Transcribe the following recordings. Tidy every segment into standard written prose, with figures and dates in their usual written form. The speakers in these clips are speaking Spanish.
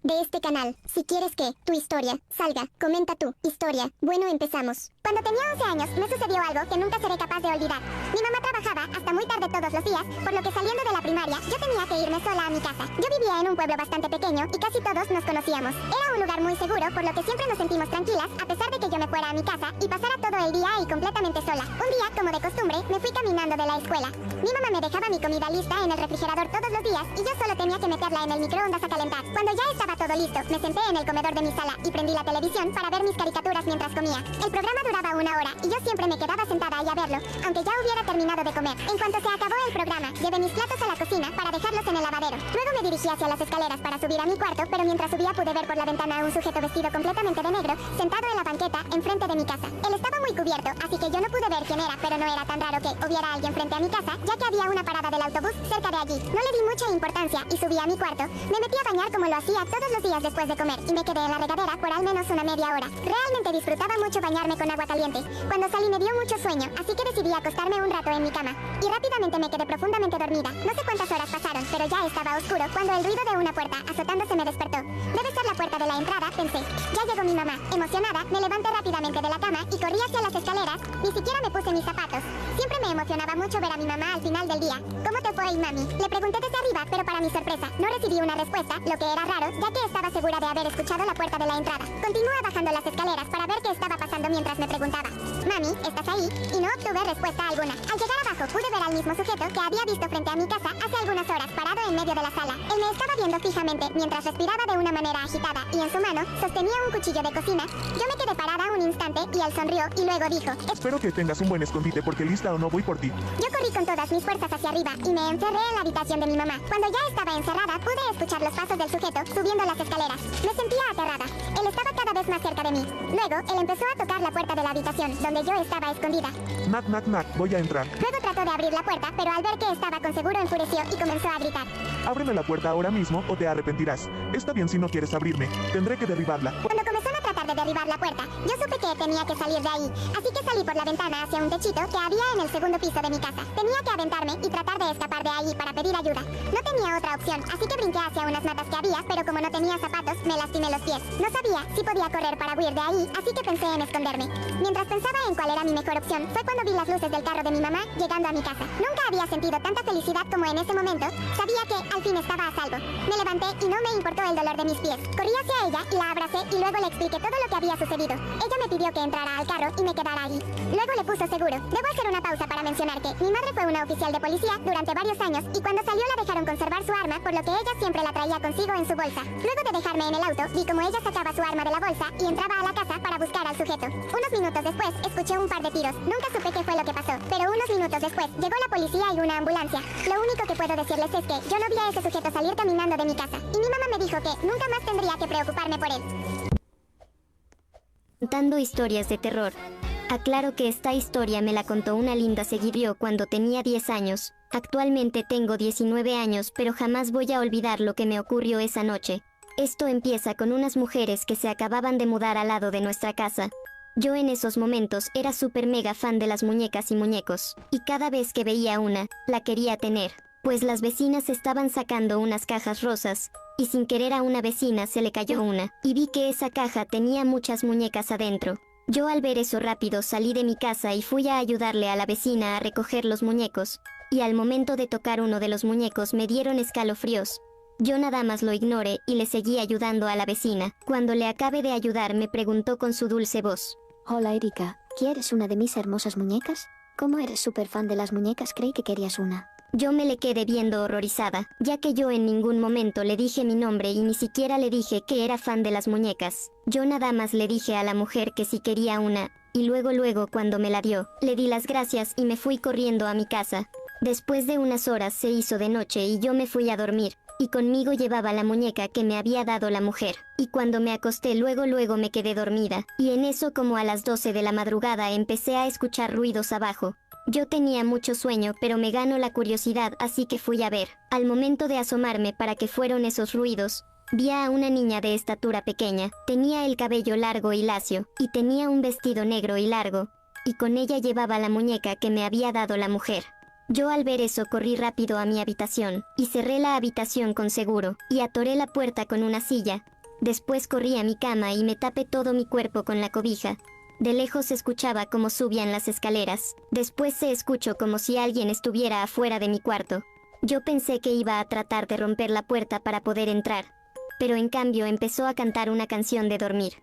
de este canal. Si quieres que tu historia salga, comenta tu historia. Bueno, empezamos. Cuando tenía 11 años, me sucedió algo que nunca seré capaz de olvidar. Mi mamá trabajaba hasta muy tarde todos los días, por lo que saliendo de la primaria, yo tenía que irme sola a mi casa. Yo vivía en un pueblo bastante pequeño y casi todos nos conocíamos. Era un lugar muy seguro, por lo que siempre nos sentimos tranquilas, a pesar de que yo me fuera a mi casa y pasara todo el día ahí completamente sola. Un día, como de costumbre, me fui caminando de la escuela. Mi mamá me dejaba mi comida lista en el refrigerador todos los días y yo solo tenía que meterla en el microondas a calentar. Cuando ya estaba todo listo, me senté en el comedor de mi sala y prendí la televisión para ver mis caricaturas mientras comía. El programa duraba 1 hora y yo siempre me quedaba sentada ahí a verlo, aunque ya hubiera terminado de comer. En cuanto se acabó el programa, llevé mis platos a la cocina para dejarlos en el lavadero. Luego me dirigí hacia las escaleras para subir a mi cuarto, pero mientras subía pude ver por la ventana a un sujeto vestido completamente de negro, sentado en la banqueta enfrente de mi casa. Él estaba muy cubierto, así que yo no pude ver quién era, pero no era tan raro que hubiera alguien frente a mi casa, ya que había una parada del autobús cerca de allí. No le di mucha importancia y subí a mi cuarto. Me metí a bañar como lo hacía todos los días después de comer y me quedé en la regadera por al menos una media hora. Realmente disfrutaba mucho bañarme con agua caliente. Cuando salí me dio mucho sueño, así que decidí acostarme un rato en mi cama. Y rápidamente me quedé profundamente dormida. No sé cuántas horas pasaron, pero ya estaba oscuro cuando el ruido de una puerta azotándose me despertó. Debe ser la puerta de la entrada, pensé. Ya llegó mi mamá. Emocionada, me levanté rápidamente de la cama y corrí hacia las escaleras. Ni siquiera me puse mis zapatos. Siempre me emocionaba mucho ver a mi mamá al final del día. ¿Cómo te fue, mami? Le pregunté desde arriba, pero para mi sorpresa, no recibí una respuesta, lo que era raro, ya que estaba segura de haber escuchado la puerta de la entrada. Continué bajando las escaleras para ver qué estaba pasando mientras me preguntaba: Mami, ¿estás ahí? Y no obtuve respuesta alguna. Al llegar abajo pude ver al mismo sujeto que había visto frente a mi casa hace algunas horas parado en medio de la sala. Él me estaba viendo fijamente mientras respiraba de una manera agitada y en su mano sostenía un cuchillo de cocina. Yo me quedé parada un instante y él sonrió y luego dijo: Espero que tengas un buen escondite porque lista o no voy por ti. Yo corrí con todas mis fuerzas hacia arriba y me encerré en la habitación de mi mamá. Cuando ya estaba encerrada pude escuchar los pasos del sujeto subiendo las escaleras. Me sentía aterrada. Él estaba cada vez más cerca de mí. Luego, él empezó a tocar la puerta de la habitación donde yo estaba escondida. Knock, knock, knock, voy a entrar. Luego trató de abrir la puerta, pero al ver que estaba con seguro enfureció y comenzó a gritar: Ábreme la puerta ahora mismo o te arrepentirás. Está bien si no quieres abrirme. Tendré que derribarla. Cuando comenzó a tratar de derribar la puerta, yo supe que tenía que salir de ahí, así que salí por la ventana hacia un techito que había en el segundo piso de mi casa. Tenía que aventarme y tratar de escapar de ahí para pedir ayuda. No tenía otra opción, así que brinqué hacia unas matas que había, pero como no tenía zapatos, me lastimé los pies. No sabía si podía correr para huir de ahí, así que pensé en esconderme. Mientras pensaba en cuál era mi mejor opción, fue cuando vi las luces del carro de mi mamá llegando a mi casa. Nunca había sentido tanta felicidad como en ese momento. Sabía que al fin estaba a salvo. Me levanté y no me importó el dolor de mis pies. Corrí hacia ella y la abracé y luego le expliqué todo lo que había sucedido. Ella me pidió que entrara al carro y me quedara allí. Luego le puso seguro. Debo hacer una pausa para mencionar que mi madre fue una oficial de policía durante varios años y cuando salió la dejaron conservar su arma, por lo que ella siempre la traía consigo en su bolsa. Luego de dejarme en el auto, vi como ella sacaba su arma de la bolsa y entraba a la casa para buscar al sujeto. Unos minutos después, escuché un par de tiros. Nunca supe qué fue lo que pasó, pero unos minutos después, llegó la policía y una ambulancia. Lo único que puedo decirles es que yo no vi a ese sujeto salir caminando de mi casa, y mi mamá me dijo que nunca más tendría que preocuparme por él. Contando historias de terror. Aclaro que esta historia me la contó una linda seguidora cuando tenía 10 años. Actualmente tengo 19 años, pero jamás voy a olvidar lo que me ocurrió esa noche. Esto empieza con unas mujeres que se acababan de mudar al lado de nuestra casa. Yo en esos momentos era súper mega fan de las muñecas y muñecos, y cada vez que veía una, la quería tener, pues las vecinas estaban sacando unas cajas rosas, y sin querer a una vecina se le cayó una, y vi que esa caja tenía muchas muñecas adentro. Yo al ver eso rápido salí de mi casa y fui a ayudarle a la vecina a recoger los muñecos, y al momento de tocar uno de los muñecos me dieron escalofríos. Yo nada más lo ignoré y le seguí ayudando a la vecina. Cuando le acabé de ayudar me preguntó con su dulce voz: Hola Erika, ¿quieres una de mis hermosas muñecas? Como eres súper fan de las muñecas, creí que querías una. Yo me le quedé viendo horrorizada, ya que yo en ningún momento le dije mi nombre y ni siquiera le dije que era fan de las muñecas. Yo nada más le dije a la mujer que si quería una, y luego cuando me la dio, le di las gracias y me fui corriendo a mi casa. Después de unas horas se hizo de noche y yo me fui a dormir, y conmigo llevaba la muñeca que me había dado la mujer. Y cuando me acosté luego me quedé dormida, y en eso como a las 12 de la madrugada empecé a escuchar ruidos abajo. Yo tenía mucho sueño, pero me ganó la curiosidad, así que fui a ver. Al momento de asomarme para qué fueron esos ruidos, vi a una niña de estatura pequeña. Tenía el cabello largo y lacio, y tenía un vestido negro y largo, y con ella llevaba la muñeca que me había dado la mujer. Yo al ver eso corrí rápido a mi habitación, y cerré la habitación con seguro, y atoré la puerta con una silla. Después corrí a mi cama y me tapé todo mi cuerpo con la cobija. De lejos se escuchaba cómo subían las escaleras. Después se escuchó como si alguien estuviera afuera de mi cuarto. Yo pensé que iba a tratar de romper la puerta para poder entrar. Pero en cambio empezó a cantar una canción de dormir.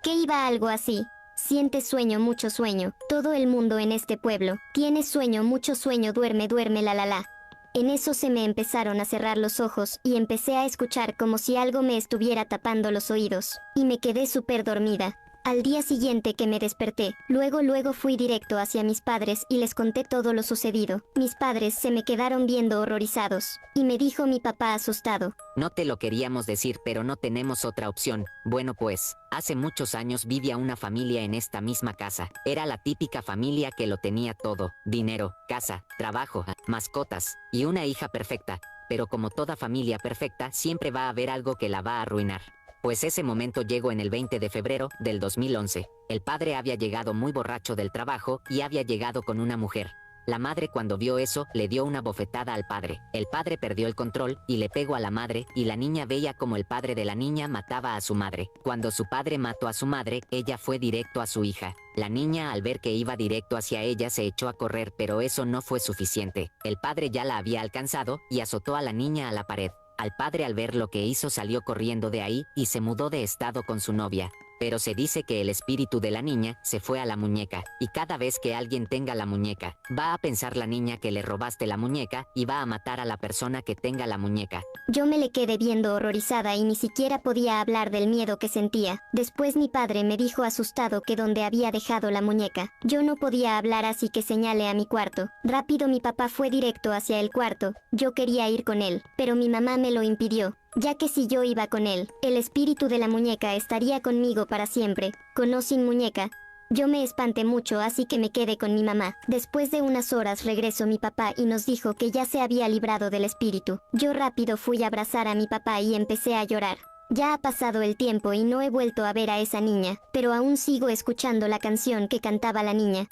¿Qué iba algo así? Sientes sueño, mucho sueño. Todo el mundo en este pueblo. Tienes sueño, mucho sueño, duerme, duerme, la la la. En eso se me empezaron a cerrar los ojos y empecé a escuchar como si algo me estuviera tapando los oídos. Y me quedé súper dormida. Al día siguiente que me desperté, luego fui directo hacia mis padres y les conté todo lo sucedido. Mis padres se me quedaron viendo horrorizados. Y me dijo mi papá asustado. No te lo queríamos decir, pero no tenemos otra opción. Bueno pues, hace muchos años vivía una familia en esta misma casa. Era la típica familia que lo tenía todo. Dinero, casa, trabajo, mascotas y una hija perfecta. Pero como toda familia perfecta, siempre va a haber algo que la va a arruinar. Pues ese momento llegó en el 20 de febrero del 2011. El padre había llegado muy borracho del trabajo y había llegado con una mujer. La madre, cuando vio eso, le dio una bofetada al padre. El padre perdió el control y le pegó a la madre, y la niña veía como el padre de la niña mataba a su madre. Cuando su padre mató a su madre, ella fue directo a su hija. La niña, al ver que iba directo hacia ella, se echó a correr, pero eso no fue suficiente. El padre ya la había alcanzado y azotó a la niña a la pared. Al padre, al ver lo que hizo, salió corriendo de ahí y se mudó de estado con su novia. Pero se dice que el espíritu de la niña se fue a la muñeca, y cada vez que alguien tenga la muñeca, va a pensar la niña que le robaste la muñeca y va a matar a la persona que tenga la muñeca. Yo me le quedé viendo horrorizada y ni siquiera podía hablar del miedo que sentía. Después mi padre me dijo asustado que donde había dejado la muñeca. Yo no podía hablar, así que señalé a mi cuarto. Rápido mi papá fue directo hacia el cuarto. Yo quería ir con él, pero mi mamá me lo impidió, ya que si yo iba con él, el espíritu de la muñeca estaría conmigo para siempre, con o sin muñeca. Yo me espanté mucho, así que me quedé con mi mamá. Después de unas horas regresó mi papá y nos dijo que ya se había librado del espíritu. Yo rápido fui a abrazar a mi papá y empecé a llorar. Ya ha pasado el tiempo y no he vuelto a ver a esa niña, pero aún sigo escuchando la canción que cantaba la niña.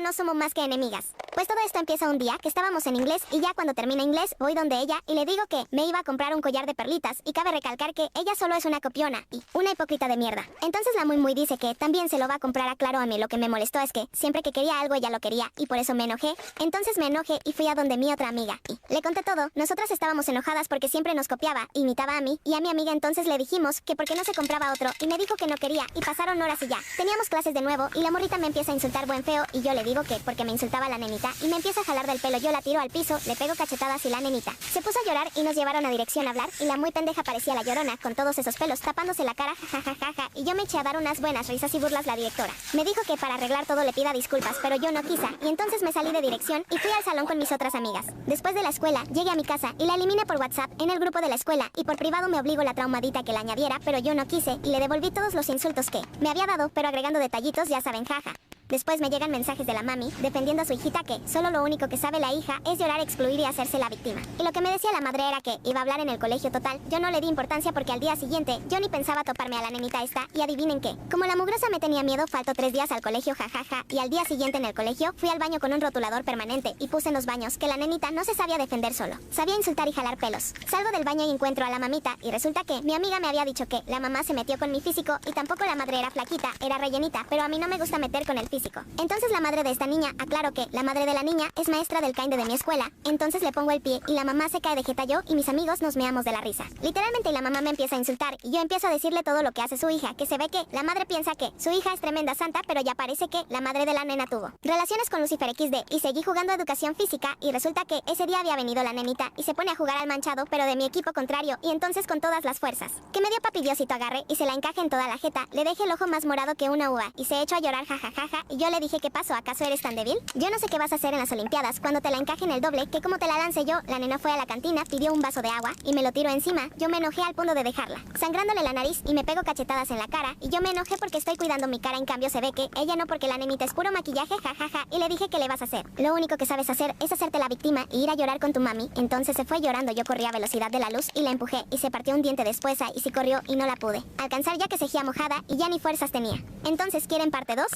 No somos más que enemigas. Pues todo esto empieza un día que estábamos en inglés y ya cuando termina inglés voy donde ella y le digo que me iba a comprar un collar de perlitas y cabe recalcar que ella solo es una copiona y una hipócrita de mierda. Entonces la muy dice que también se lo va a comprar a Claro. A mí lo que me molestó es que siempre que quería algo ella lo quería y por eso me enojé. Entonces me enojé y fui a donde mi otra amiga y le conté todo. Nosotras estábamos enojadas porque siempre nos copiaba, imitaba a mí y a mi amiga. Entonces le dijimos que porque no se compraba otro y me dijo que no quería y pasaron horas y ya. Teníamos clases de nuevo y la morrita me empieza a insultar buen feo y yo le digo que porque me insultaba la nenita y me empieza a jalar del pelo. Yo la tiro al piso, le pego cachetadas y la nenita se puso a llorar y nos llevaron a dirección a hablar y la muy pendeja parecía la Llorona con todos esos pelos tapándose la cara, jajajaja, y yo me eché a dar unas buenas risas y burlas. La directora me dijo que para arreglar todo le pida disculpas, pero yo no quise y entonces me salí de dirección y fui al salón con mis otras amigas. Después de la escuela llegué a mi casa y la eliminé por WhatsApp en el grupo de la escuela y por privado me obligó la traumadita que la añadiera, pero yo no quise y le devolví todos los insultos que me había dado, pero agregando detallitos, ya saben, jaja. Después me llegan mensajes de la mami defendiendo a su hijita que solo lo único que sabe la hija es llorar, excluir y hacerse la víctima. Y lo que me decía la madre era que iba a hablar en el colegio. Total, yo no le di importancia porque al día siguiente yo ni pensaba toparme a la nenita esta y adivinen qué. Como la mugrosa me tenía miedo, faltó 3 días al colegio, jajaja, y al día siguiente en el colegio fui al baño con un rotulador permanente y puse en los baños que la nenita no se sabía defender solo. Sabía insultar y jalar pelos. Salgo del baño y encuentro a la mamita y resulta que mi amiga me había dicho que la mamá se metió con mi físico y tampoco la madre era flaquita, era rellenita, pero a mí no me gusta meter con el físico. Entonces la madre de esta niña, aclaro que la madre de la niña es maestra del kinder de mi escuela, entonces le pongo el pie y la mamá se cae de jeta, yo y mis amigos nos meamos de la risa. Literalmente, y la mamá me empieza a insultar y yo empiezo a decirle todo lo que hace su hija, que se ve que la madre piensa que su hija es tremenda santa, pero ya parece que la madre de la nena tuvo relaciones con Lucifer XD y seguí jugando educación física y resulta que ese día había venido la nenita y se pone a jugar al manchado, pero de mi equipo contrario, y entonces con todas las fuerzas que me dio papi Diosito agarre y se la encaje en toda la jeta, le dejé el ojo más morado que una uva y se echó a llorar, jajajaja, y yo le dije, ¿qué pasó? ¿Acaso eres tan débil? Yo no sé qué vas a hacer en las olimpiadas cuando te la encajen el doble, que como te la lance yo. La nena fue a la cantina, pidió un vaso de agua y me lo tiró encima. Yo me enojé al punto de dejarla sangrándole la nariz y me pego cachetadas en la cara y yo me enojé porque estoy cuidando mi cara, en cambio se ve que ella no, porque la nenita es puro maquillaje, jajaja, y le dije, ¿qué le vas a hacer? Lo único que sabes hacer es hacerte la víctima y ir a llorar con tu mami. Entonces se fue llorando, yo corrí a velocidad de la luz y la empujé y se partió un diente después y sí corrió y no la pude alcanzar ya que seguía mojada y ya ni fuerzas tenía. Entonces, ¿quieren parte 2?